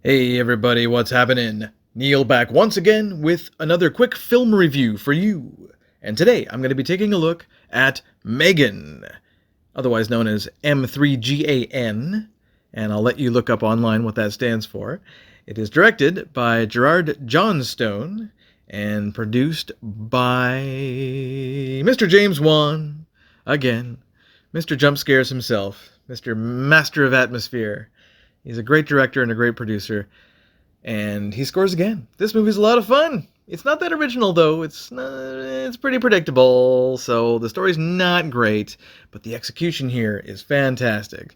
Hey everybody, what's happening? Neil back once again with another quick film review for you. And today I'm going to be taking a look at M3GAN, otherwise known as M3GAN, and I'll let you look up online what that stands for. It is directed by Gerard Johnstone and produced by Mr. James Wan, again, Mr. Jump Scares himself, Mr. Master of Atmosphere. He's a great director and a great producer, and he scores again. This movie's a lot of fun. It's not that original though. It's pretty predictable. So the story's not great, but the execution here is fantastic.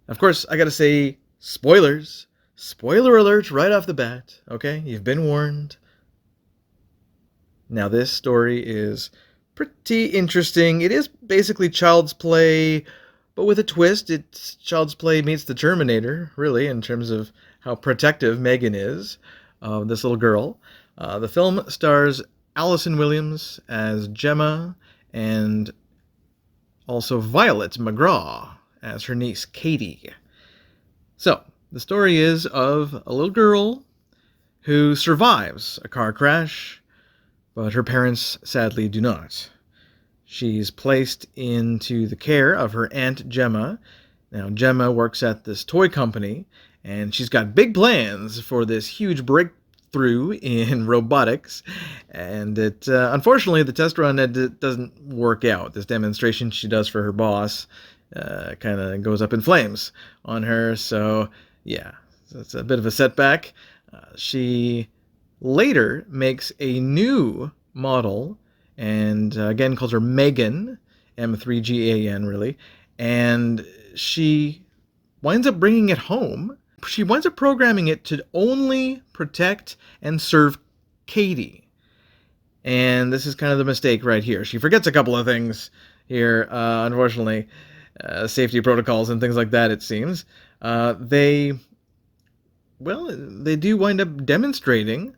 Of course, I got to say spoilers. Spoiler alert right off the bat. Okay? You've been warned. Now this story is pretty interesting. It is basically Child's Play, but with a twist. It's Child's Play meets the Terminator, really, in terms of how protective M3GAN is of this little girl. The film stars Allison Williams as Gemma and also Violet McGraw as her niece Katie. So, the story is of a little girl who survives a car crash, but her parents sadly do not. She's placed into the care of her Aunt Gemma. Now, Gemma works at this toy company, and she's got big plans for this huge breakthrough in robotics. And unfortunately, the test run doesn't work out. This demonstration she does for her boss kind of goes up in flames on her. So, yeah, it's a bit of a setback. She later makes a new model and again calls her M3GAN, M3GAN really, and she winds up bringing it home. She winds up programming it to only protect and serve Katie. And this is kind of the mistake right here. She forgets a couple of things here, unfortunately, safety protocols and things like that, it seems. They do wind up demonstrating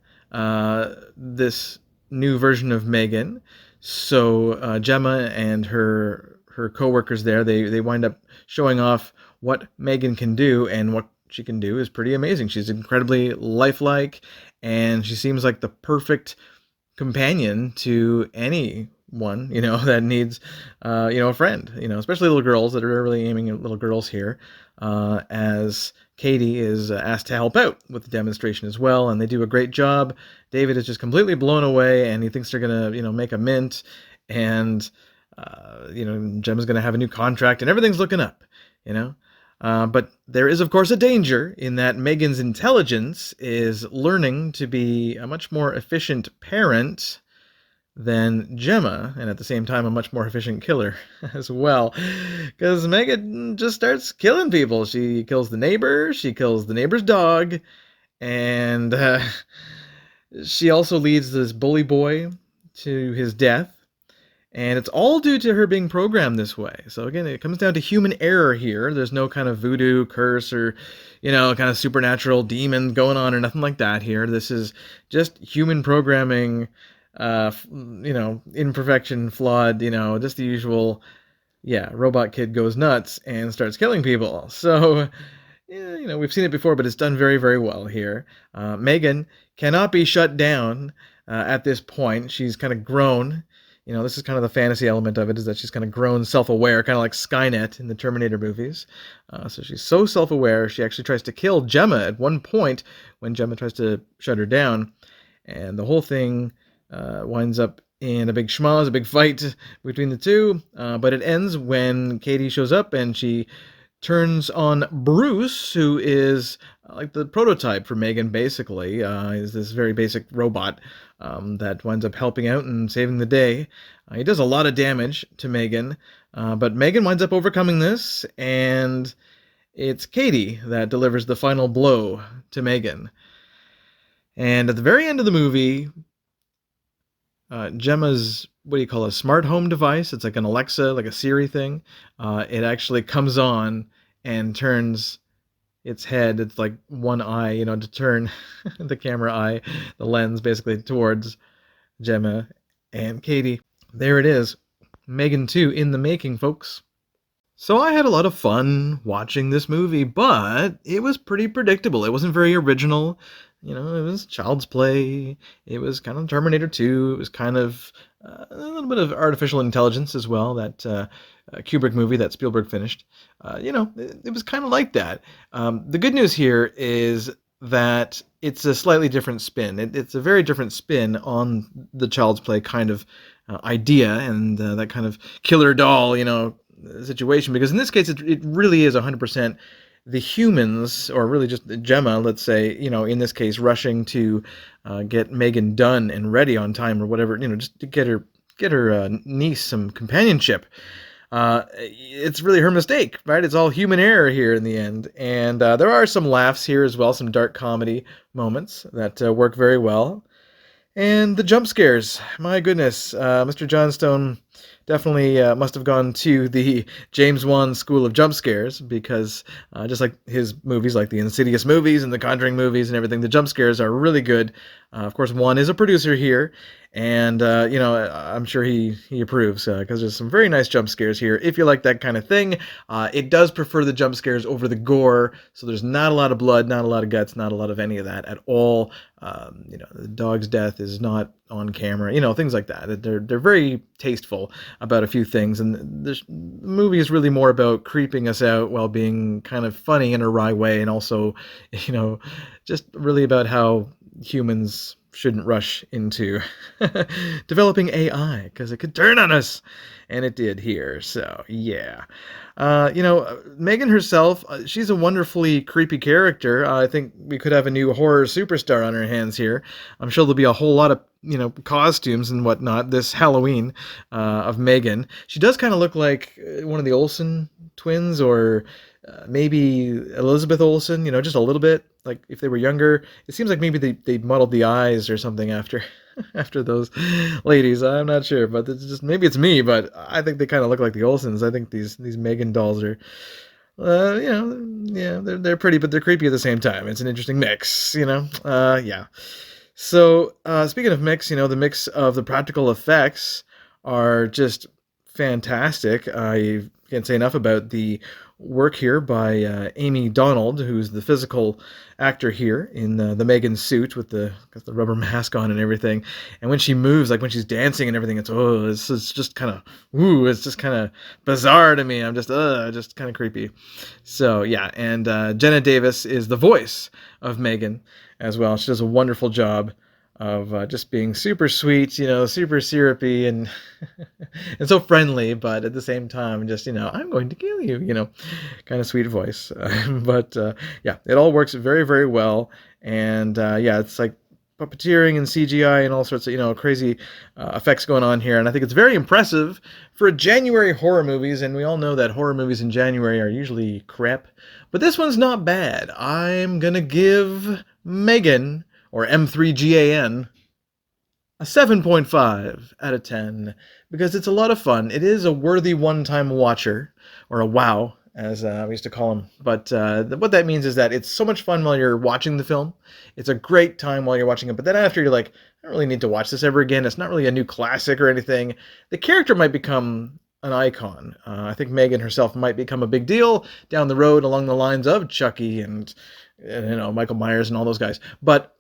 this new version of M3GAN. So Gemma and her co-workers there, they wind up showing off what M3GAN can do, and what she can do is pretty amazing. She's incredibly lifelike, and she seems like the perfect companion to anyone, that needs, a friend, especially little girls that are really aiming at little girls here, as Katie is asked to help out with the demonstration as well, and they do a great job. David is just completely blown away, and he thinks they're gonna, make a mint, and Gemma's gonna have a new contract, and everything's looking up, But there is, of course, a danger in that M3GAN's intelligence is learning to be a much more efficient parent than Gemma, and at the same time a much more efficient killer as well, because M3GAN just starts killing people. She kills the neighbor, she kills the neighbor's dog, and she also leads this bully boy to his death, and it's all due to her being programmed this way. So again, it comes down to human error here. There's no kind of voodoo curse or kind of supernatural demon going on or nothing like that here. This is just human programming, imperfection, flawed, just the usual, robot kid goes nuts and starts killing people. So, we've seen it before, but it's done very, very well here. M3GAN cannot be shut down at this point. She's kind of grown. This is kind of the fantasy element of it, is that she's kind of grown self-aware, kind of like Skynet in the Terminator movies. So she's so self-aware, she actually tries to kill Gemma at one point when Gemma tries to shut her down. And the whole thing winds up in a big schmoz, a big fight between the two, but it ends when Katie shows up and she turns on Bruce, who is like the prototype for M3GAN, basically. Is this very basic robot that winds up helping out and saving the day. He does a lot of damage to M3GAN, but M3GAN winds up overcoming this, and it's Katie that delivers the final blow to M3GAN. And at the very end of the movie, Gemma's, what do you call it, a smart home device? It's like an Alexa, like a Siri thing. It actually comes on and turns its head, it's like one eye, to turn the camera eye, the lens basically towards Gemma and Katie. There it is. M3GAN 2 in the making, folks. So I had a lot of fun watching this movie, but it was pretty predictable. It wasn't very original. It was Child's Play. It was kind of Terminator 2. It was kind of a little bit of artificial intelligence as well, that Kubrick movie that Spielberg finished. It was kind of like that. The good news here is that it's a slightly different spin. It's a very different spin on the Child's Play kind of idea and that kind of killer doll, situation, because in this case it really is 100% the humans, or really just Gemma, let's say, in this case, rushing to get M3GAN done and ready on time, or whatever, just to get her niece some companionship. It's really her mistake, right? It's all human error here in the end, and there are some laughs here as well, some dark comedy moments that work very well. And the jump scares, my goodness, Mr. Johnstone definitely must have gone to the James Wan school of jump scares, because just like his movies, like the Insidious movies and the Conjuring movies and everything, the jump scares are really good. Of course, Wan is a producer here, and I'm sure he approves, because there's some very nice jump scares here. If you like that kind of thing, it does prefer the jump scares over the gore, so there's not a lot of blood, not a lot of guts, not a lot of any of that at all. The dog's death is not on camera, things like that. They're very tasteful about a few things, and the movie is really more about creeping us out while being kind of funny in a wry way, and also, just really about how humans shouldn't rush into developing AI, because it could turn on us, and it did here. So yeah, M3GAN herself, she's a wonderfully creepy character. I think we could have a new horror superstar on our hands here. I'm sure there'll be a whole lot of costumes and whatnot this Halloween of M3GAN. She does kind of look like one of the Olsen twins, or maybe Elizabeth Olsen, just a little bit, like if they were younger. It seems like maybe they muddled the eyes or something after after those ladies. I'm not sure, but it's just, maybe it's me, but I think they kind of look like the Olsens. I think these M3GAN dolls are, yeah, they're pretty, but they're creepy at the same time. It's an interesting mix, yeah. So, speaking of mix, the mix of the practical effects are just fantastic. I can't say enough about the work here by Amy Donald, who's the physical actor here in the M3GAN suit with got the rubber mask on and everything. And when she moves, like when she's dancing and everything, it's just kind of, it's just kind of bizarre to me. I'm just kind of creepy. So yeah, and Jenna Davis is the voice of M3GAN as well. She does a wonderful job of just being super sweet, super syrupy, and and so friendly, but at the same time, just, I'm going to kill you, kind of sweet voice. But yeah, it all works very, very well. And yeah, it's like puppeteering and CGI and all sorts of, crazy effects going on here. And I think it's very impressive for January horror movies. And we all know that horror movies in January are usually crap. But this one's not bad. I'm going to give M3GAN, or M3GAN, a 7.5 out of 10, because it's a lot of fun. It is a worthy one-time watcher, or a wow, as we used to call them. But what that means is that it's so much fun while you're watching the film. It's a great time while you're watching it, but then after, you're like, I don't really need to watch this ever again. It's not really a new classic or anything. The character might become an icon. I think M3GAN herself might become a big deal down the road, along the lines of Chucky and Michael Myers and all those guys. But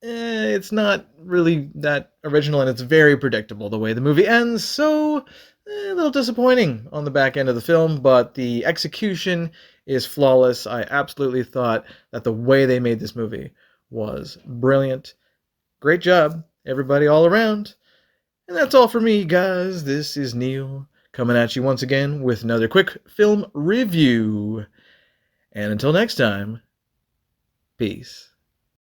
it's not really that original, and it's very predictable the way the movie ends, so a little disappointing on the back end of the film, but the execution is flawless. I absolutely thought that the way they made this movie was brilliant. Great job, everybody all around. And that's all for me, guys. This is Neil, coming at you once again with another quick film review. And until next time, peace.